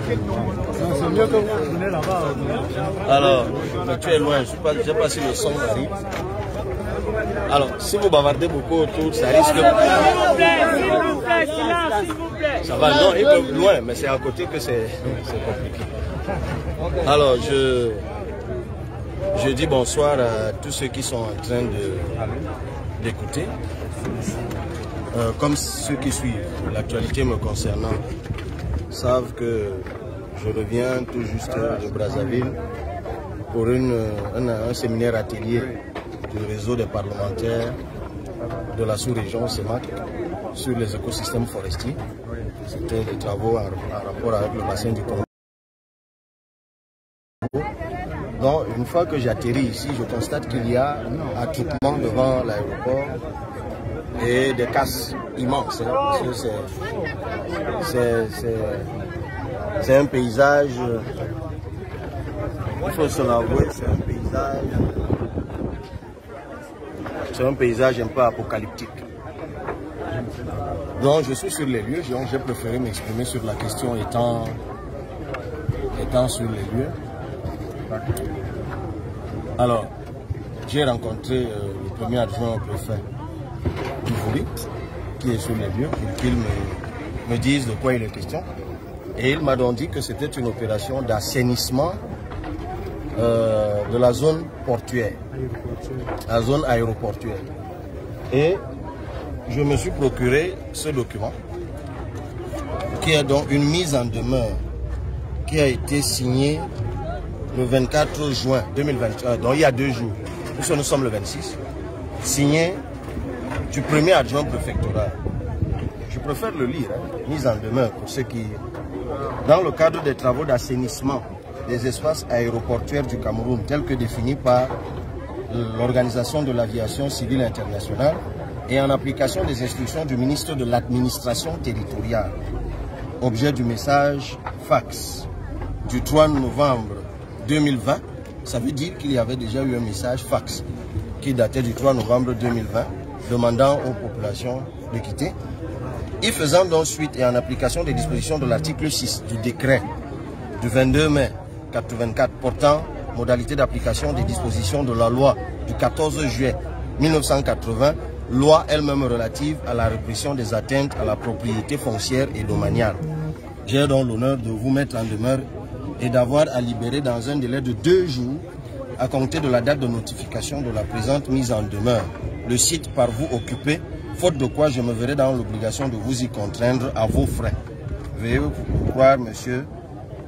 C'est mieux que vous venez là-bas. Alors, mais tu es loin, je ne sais pas si le son arrive. Alors, si vous bavardez beaucoup autour, ça risque de... S'il vous plaît, silence, s'il vous plaît. Ça va, non, ils peuvent loin, mais c'est à côté que c'est compliqué. Alors, je dis bonsoir à tous ceux qui sont en train d'écouter. Comme ceux qui suivent l'actualité me concernant savent que je reviens tout juste de Brazzaville pour un séminaire atelier du réseau des parlementaires de la sous-région CEMAC sur les écosystèmes forestiers. C'était des travaux en rapport avec le bassin du Congo. Donc, une fois que j'atterris ici, je constate qu'il y a un attroupement devant l'aéroport et des casses immenses. Hein, parce que c'est un paysage, il faut se l'avouer, c'est un paysage un peu apocalyptique. Donc je suis sur les lieux, j'ai préféré m'exprimer sur la question étant sur les lieux. Alors, j'ai rencontré le premier adjoint au préfet du Vouli, qui est sur les lieux, pour qu'il me dise de quoi il est question. Et il m'a donc dit que c'était une opération d'assainissement de la zone portuaire, la zone aéroportuaire. Et je me suis procuré ce document, qui est donc une mise en demeure, qui a été signée le 24 juin 2021, donc il y a 2 jours, puisque nous sommes le 26, signé du premier adjoint préfectoral. Je préfère le lire, hein, mise en demeure pour ceux qui... Dans le cadre des travaux d'assainissement des espaces aéroportuaires du Cameroun, tels que définis par l'Organisation de l'aviation civile internationale et en application des instructions du ministre de l'administration territoriale. Objet du message fax du 3 novembre 2020, ça veut dire qu'il y avait déjà eu un message fax qui datait du 3 novembre 2020 demandant aux populations de quitter. Y faisant donc suite et en application des dispositions de l'article 6 du décret du 22 mai 1984 portant modalité d'application des dispositions de la loi du 14 juillet 1980, loi elle-même relative à la répression des atteintes à la propriété foncière et domaniale. J'ai donc l'honneur de vous mettre en demeure et d'avoir à libérer dans un délai de 2 jours à compter de la date de notification de la présente mise en demeure le site par vous occupé, faute de quoi je me verrai dans l'obligation de vous y contraindre à vos frais. Veuillez vous croire, monsieur,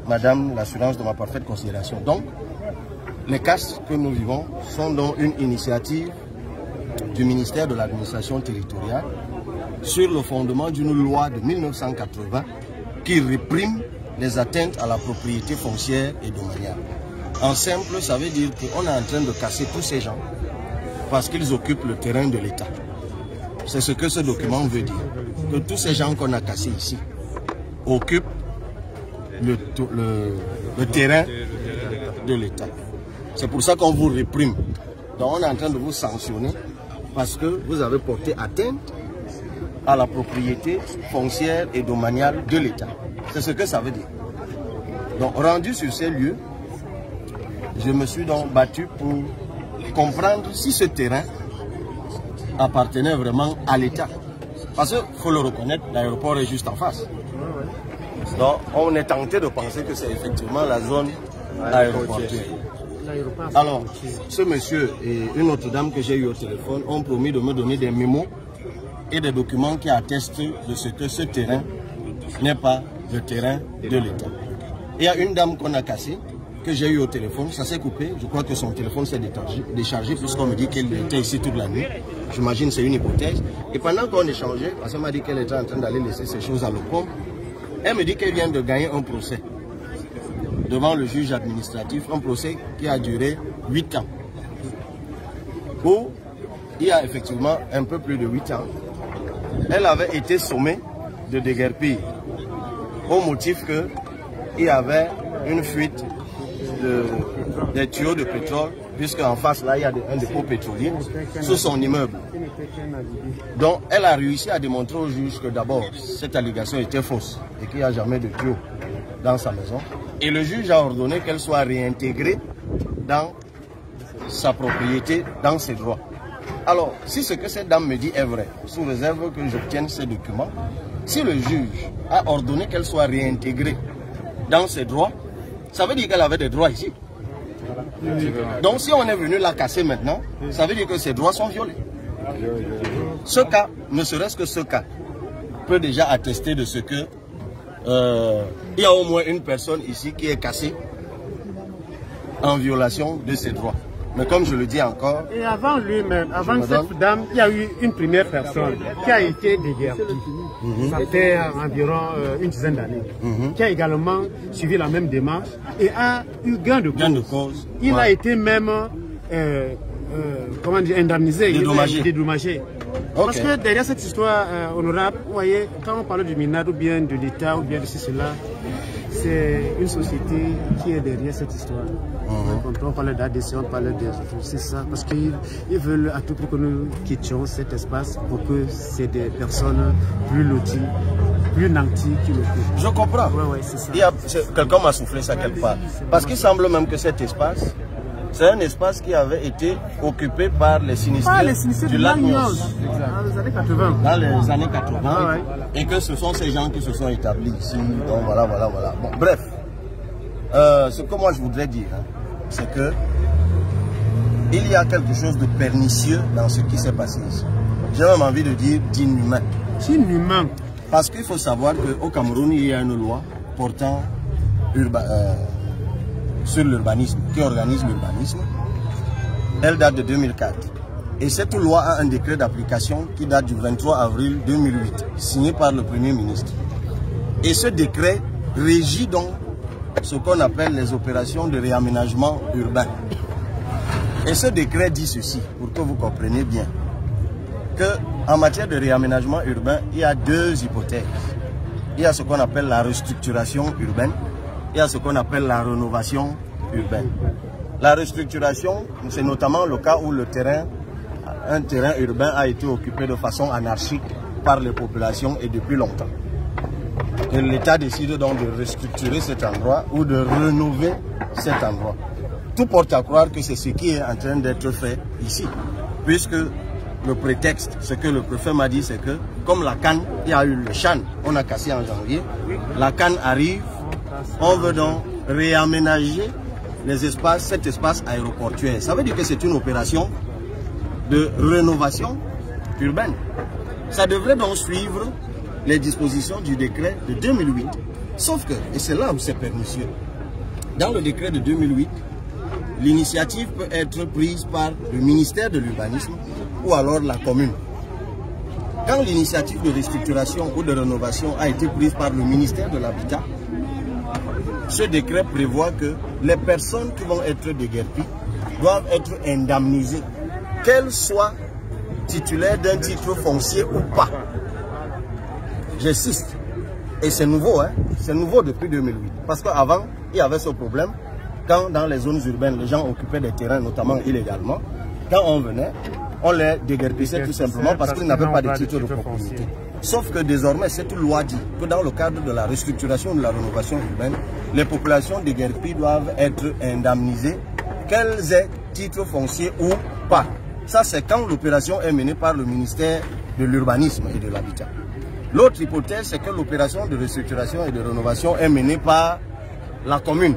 madame, l'assurance de ma parfaite considération. Donc, les casses que nous vivons sont donc une initiative du ministère de l'administration territoriale sur le fondement d'une loi de 1980 qui réprime les atteintes à la propriété foncière et domaniale. En simple, ça veut dire qu'on est en train de casser tous ces gens parce qu'ils occupent le terrain de l'État. C'est ce que ce document veut dire. Que tous ces gens qu'on a cassés ici occupent le terrain de l'État. C'est pour ça qu'on vous réprime. Donc on est en train de vous sanctionner parce que vous avez porté atteinte à la propriété foncière et domaniale de l'État. C'est ce que ça veut dire. Donc rendu sur ces lieux, je me suis donc battu pour comprendre si ce terrain appartenait vraiment à l'État. Parce qu'il faut le reconnaître, l'aéroport est juste en face. Donc on est tenté de penser que c'est effectivement la zone aéroportuaire. Alors, ce monsieur et une autre dame que j'ai eu au téléphone ont promis de me donner des mémos et des documents qui attestent de ce que ce terrain n'est pas le terrain de l'État. Il y a une dame qu'on a cassée, que j'ai eu au téléphone, ça s'est coupé, je crois que son téléphone s'est déchargé puisqu'on me dit qu'elle était ici toute la nuit. J'imagine que c'est une hypothèse. Et pendant qu'on échangeait, parce qu'elle m'a dit qu'elle était en train d'aller laisser ses choses à l'OCOM, elle me dit qu'elle vient de gagner un procès devant le juge administratif, un procès qui a duré 8 ans. Où il y a effectivement un peu plus de 8 ans, elle avait été sommée de déguerpir au motif qu'il y avait une fuite des tuyaux de pétrole, puisque en face là il y a un dépôt pétrolier sous son immeuble. Donc elle a réussi à démontrer au juge que d'abord cette allégation était fausse et qu'il n'y a jamais de tuyaux. dans sa maison et le juge a ordonné qu'elle soit réintégrée dans sa propriété, dans ses droits. Alors, si ce que cette dame me dit est vrai, sous réserve que j'obtienne ces documents, si le juge a ordonné qu'elle soit réintégrée dans ses droits, ça veut dire qu'elle avait des droits ici. Donc si on est venu la casser maintenant, ça veut dire que ses droits sont violés. Ce cas, ne serait-ce que ce cas, peut déjà attester de ce que il y a au moins une personne ici qui est cassée en violation de ses droits. Mais comme je le dis encore... Et avant lui-même, avant cette dame, il y a eu une première personne qui a été déguerpie. Ça fait environ une dizaine d'années. Qui a également suivi la même démarche et a eu gain de cause. Il a été même comment dire, indemnisé, dédommagé. Parce que derrière cette histoire, honorable, vous voyez, quand on parle du minage ou bien de l'État ou bien de cela, c'est une société qui est derrière cette histoire. Quand on parle d'ADC, on parle des autres, c'est ça, parce qu'ils veulent à tout prix que nous quittions cet espace pour que c'est des personnes plus loties, plus nantis qui le font. Je comprends. Ouais, c'est ça. Quelqu'un m'a soufflé ça quelque part. Parce qu'il semble même que cet espace, c'est un espace qui avait été occupé par les sinistrés du lac Nyos. Dans les années 80. Dans les années 80. Et que ce sont ces gens qui se sont établis ici. Donc voilà. Bon, bref. Ce que moi je voudrais dire, c'est que il y a quelque chose de pernicieux dans ce qui s'est passé ici. J'ai même envie de dire d'inhumain. Inhumain. Parce qu'il faut savoir qu'au Cameroun, il y a une loi portant sur l'urbanisme, qui organise l'urbanisme. Elle date de 2004. Et cette loi a un décret d'application qui date du 23 avril 2008, signé par le Premier ministre. Et ce décret régit donc ce qu'on appelle les opérations de réaménagement urbain. Et ce décret dit ceci, pour que vous compreniez bien, qu'en matière de réaménagement urbain, il y a deux hypothèses. Il y a ce qu'on appelle la restructuration urbaine, il y a ce qu'on appelle la rénovation urbaine. La restructuration, c'est notamment le cas où un terrain urbain a été occupé de façon anarchique par les populations et depuis longtemps. Et l'État décide donc de restructurer cet endroit ou de rénover cet endroit. Tout porte à croire que c'est ce qui est en train d'être fait ici. Puisque le prétexte, ce que le préfet m'a dit, c'est que comme la canne, il y a eu le Chan, on a cassé en janvier, la canne arrive, on veut donc réaménager les espaces, cet espace aéroportuaire. Ça veut dire que c'est une opération de rénovation urbaine. Ça devrait donc suivre les dispositions du décret de 2008. Sauf que, et c'est là où c'est pernicieux, dans le décret de 2008, l'initiative peut être prise par le ministère de l'Urbanisme ou alors la commune. Quand l'initiative de restructuration ou de rénovation a été prise par le ministère de l'Habitat, ce décret prévoit que les personnes qui vont être déguerpies doivent être indemnisées, qu'elles soient titulaires d'un titre foncier ou pas. J'insiste. Et c'est nouveau, c'est nouveau depuis 2008. Parce qu'avant, il y avait ce problème. Quand dans les zones urbaines, les gens occupaient des terrains, notamment illégalement, quand on venait, on les déguerpissait tout simplement parce qu'ils n'avaient pas de titre de propriété. Sauf que désormais, cette loi dit que dans le cadre de la restructuration de la rénovation urbaine, les populations déguerpies doivent être indemnisées, qu'elles aient titre foncier ou pas. Ça, c'est quand l'opération est menée par le ministère de l'Urbanisme et de l'Habitat. L'autre hypothèse, c'est que l'opération de restructuration et de rénovation est menée par la commune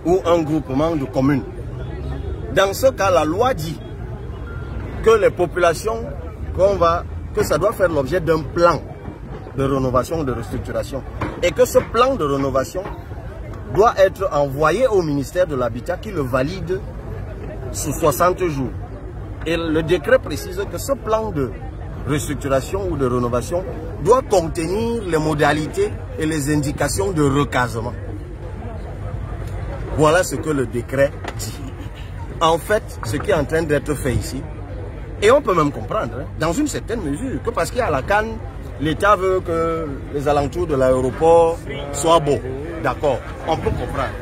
ou un groupement de communes. Dans ce cas, la loi dit que les populations, que ça doit faire l'objet d'un plan de rénovation ou de restructuration. Et que ce plan de rénovation doit être envoyé au ministère de l'Habitat qui le valide sous 60 jours. Et le décret précise que ce plan de restructuration ou de rénovation doit contenir les modalités et les indications de recasement. Voilà ce que le décret dit. En fait, ce qui est en train d'être fait ici, et on peut même comprendre, dans une certaine mesure, que parce qu'il y a la canne, l'État veut que les alentours de l'aéroport soient beaux. D'accord, on peut comprendre.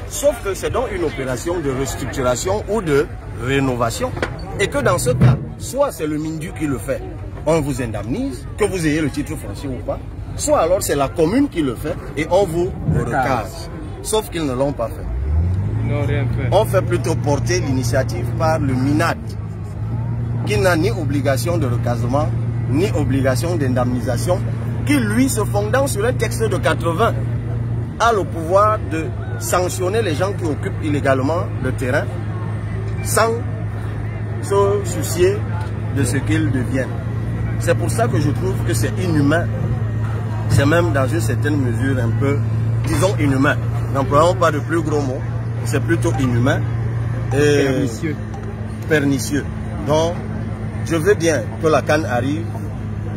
Sauf que c'est donc une opération de restructuration ou de rénovation. Et que dans ce cas, soit c'est le MINDU qui le fait, on vous indemnise, que vous ayez le titre foncier ou pas. soit alors c'est la commune qui le fait et on vous recase. Sauf qu'ils ne l'ont pas fait. Ils n'ont rien fait. On fait plutôt porter l'initiative par le MINAD, qui n'a ni obligation de recasement, ni obligation d'indemnisation, qui lui, se fondant sur un texte de 80, a le pouvoir de sanctionner les gens qui occupent illégalement le terrain sans se soucier de ce qu'ils deviennent. C'est pour ça que je trouve que c'est inhumain. C'est même dans une certaine mesure un peu, disons, inhumain. N'employons pas de plus gros mots. C'est plutôt inhumain et pernicieux. Donc, je veux bien que la CAN arrive,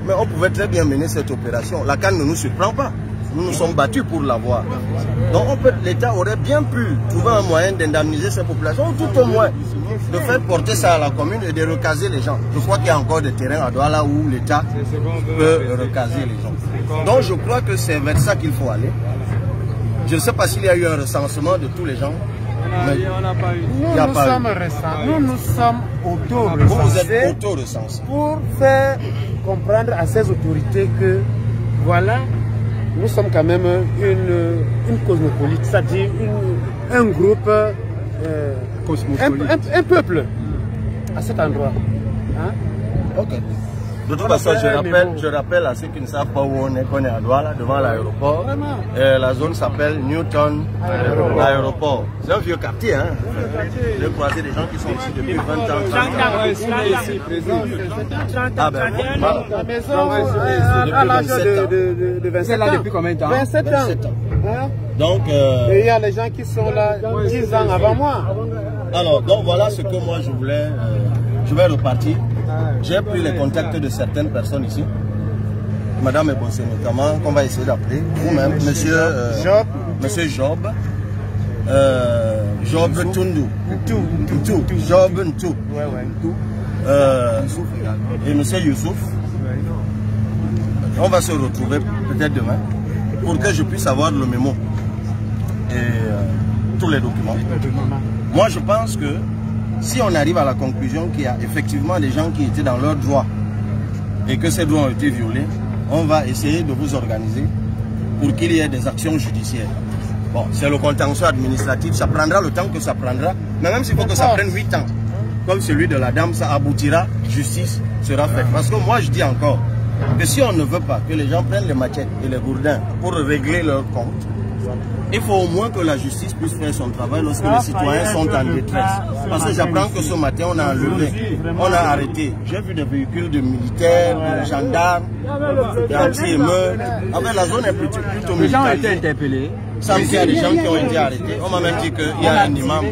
mais on pouvait très bien mener cette opération. La CAN ne nous surprend pas. Nous nous sommes battus pour l'avoir. Donc l'État aurait bien pu trouver un moyen d'indemniser ces populations, ou tout au moins de faire porter ça à la commune et de recaser les gens. Je crois qu'il y a encore des terrains à Douala où l'État peut recaser les gens. Donc je crois que c'est vers ça qu'il faut aller. Je ne sais pas s'il y a eu un recensement de tous les gens. On n'a pas eu. Nous sommes auto-recensés pour faire comprendre à ces autorités que voilà, nous sommes quand même une cosmopolite, c'est-à-dire un groupe, un peuple à cet endroit. Hein? Ok. De toute façon, je rappelle à ceux qui ne savent pas où on est, qu'on est à Douala, devant l'aéroport. La zone s'appelle Newton Aéroport. C'est un vieux quartier, hein. J'ai croisé des gens qui sont ici depuis 20 ans, 30 ans. Ah ben, la maison à l'âge de 27 ans. Depuis combien de temps? 27 ans. Hein? Donc, et il y a les gens qui sont là 10 ans avant moi. Alors, donc voilà ce que moi je voulais. Je vais repartir. J'ai pris les contacts de certaines personnes ici. Madame Ebonse notamment, qu'on va essayer d'appeler. Vous-même, monsieur Job. Job Tundu. Job Ntou. Et monsieur Youssouf. On va se retrouver peut-être demain pour que je puisse avoir le mémo et tous les documents. Moi, je pense que si on arrive à la conclusion qu'il y a effectivement des gens qui étaient dans leurs droits et que ces droits ont été violés, on va essayer de vous organiser pour qu'il y ait des actions judiciaires. Bon, c'est le contentieux administratif, ça prendra le temps que ça prendra, mais même s'il faut que ça prenne 8 ans, comme celui de la dame, ça aboutira, justice sera faite. Parce que moi je dis encore que si on ne veut pas que les gens prennent les machettes et les gourdins pour régler leurs comptes, il faut au moins que la justice puisse faire son travail lorsque les citoyens sont en détresse. Parce que j'apprends que ce matin, on a enlevé, on a arrêté. J'ai vu des véhicules de militaires, de gendarmes, d'anti-émeutes. Enfin, la zone est plutôt militaire. Les gens ont été interpellés. Ça me dit, il y a des gens qui ont été arrêtés. On m'a même dit qu'il y a un imam.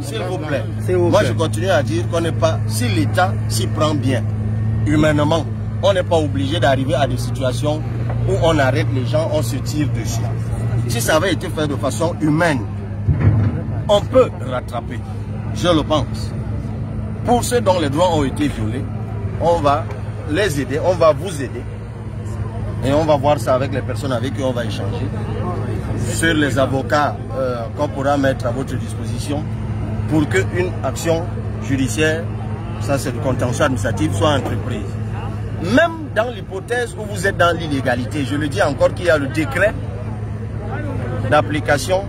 S'il vous plaît. Moi, je continue à dire qu'on n'est pas, si l'État s'y prend bien, humainement, on n'est pas obligé d'arriver à des situations où on arrête les gens, on se tire dessus. Si ça avait été fait de façon humaine, on peut rattraper, je le pense. Pour ceux dont les droits ont été violés, on va les aider, on va vous aider. Et on va voir ça avec les personnes avec qui on va échanger. Sur les avocats qu'on pourra mettre à votre disposition pour qu'une action judiciaire, ça c'est le contentieux administratif, soit entreprise. Même dans l'hypothèse où vous êtes dans l'illégalité, je le dis encore qu'il y a le décret d'application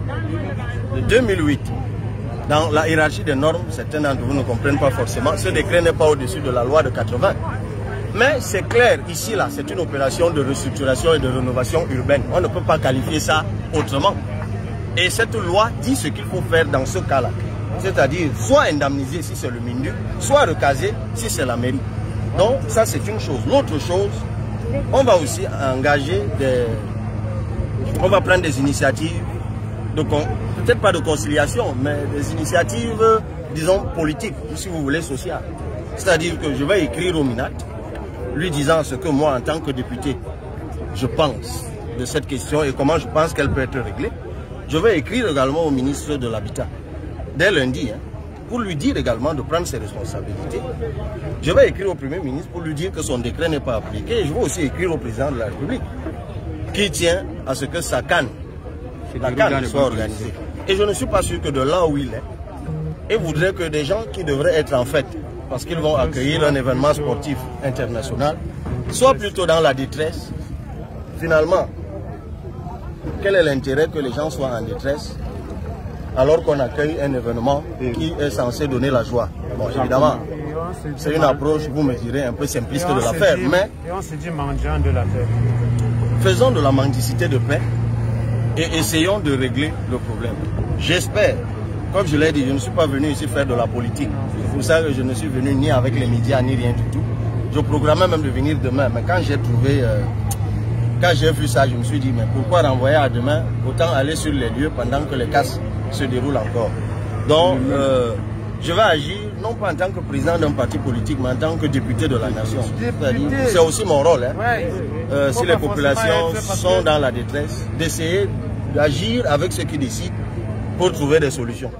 de 2008. Dans la hiérarchie des normes, certains d'entre vous ne comprennent pas forcément, ce décret n'est pas au-dessus de la loi de 80. Mais c'est clair, ici, là, c'est une opération de restructuration et de rénovation urbaine. On ne peut pas qualifier ça autrement. Et cette loi dit ce qu'il faut faire dans ce cas-là. C'est-à-dire, soit indemniser si c'est le MINDU, soit recaser si c'est la mairie. Donc, ça, c'est une chose. L'autre chose, on va aussi engager on va prendre des initiatives, peut-être pas de conciliation, mais des initiatives, disons, politiques, si vous voulez, sociales. C'est-à-dire que je vais écrire au MINAT, lui disant ce que moi, en tant que député, je pense de cette question et comment je pense qu'elle peut être réglée. Je vais écrire également au ministre de l'Habitat, dès lundi, pour lui dire également de prendre ses responsabilités. Je vais écrire au Premier ministre pour lui dire que son décret n'est pas appliqué. Et je vais aussi écrire au président de la République, qui tient à ce que sa CAN, soit organisée. Et je ne suis pas sûr que de là où il est, il voudrait que des gens qui devraient être en fête, parce qu'ils vont accueillir un événement sportif international, soit plutôt dans la détresse. Finalement, quel est l'intérêt que les gens soient en détresse alors qu'on accueille un événement qui est censé donner la joie? Bon, évidemment, c'est une approche, vous me direz, un peu simpliste de la faire, mais... Et on se dit mendiant de la paix. Faisons de la mendicité de paix et essayons de régler le problème. J'espère, comme je l'ai dit, je ne suis pas venu ici faire de la politique. C'est pour ça que je ne suis venu ni avec les médias, ni rien du tout. Je programmais même de venir demain, mais quand j'ai trouvé... Quand j'ai vu ça, je me suis dit, mais pourquoi renvoyer à demain? Autant aller sur les lieux pendant que les casses se déroulent encore. Donc, je vais agir, non pas en tant que président d'un parti politique, mais en tant que député de la nation. C'est aussi mon rôle. Hein. Si les populations sont dans la détresse, d'essayer d'agir avec ceux qui décident pour trouver des solutions.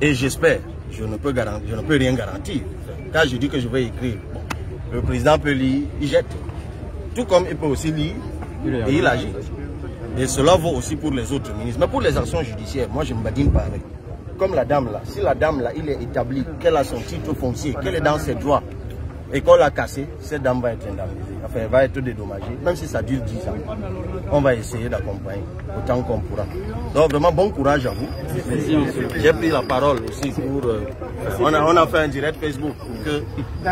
Et j'espère, je ne peux rien garantir. Quand je dis que je vais écrire, bon, le président peut lire, il jette. Tout comme il peut aussi lire et il agit. Et cela vaut aussi pour les autres ministres. Mais pour les actions judiciaires, moi je ne me badine pas avec. Comme la dame là, si la dame là, il est établi qu'elle a son titre foncier, qu'elle est dans ses droits et qu'on l'a cassé, cette dame va être indemnisée. Enfin, elle va être dédommagée, même si ça dure 10 ans. On va essayer d'accompagner autant qu'on pourra. Donc vraiment bon courage à vous. J'ai pris la parole aussi pour... on a fait un direct Facebook pour que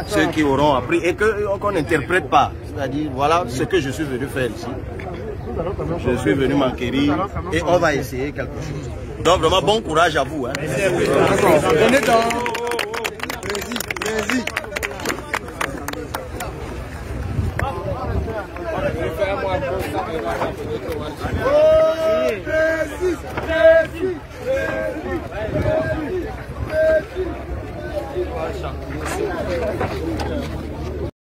ceux qui auront appris et qu'on n'interprète pas. C'est-à-dire, voilà ce que je suis venu faire ici. Je suis venu m'enquérir et on va essayer quelque chose. Donc vraiment bon courage à vous. Hein. Merci.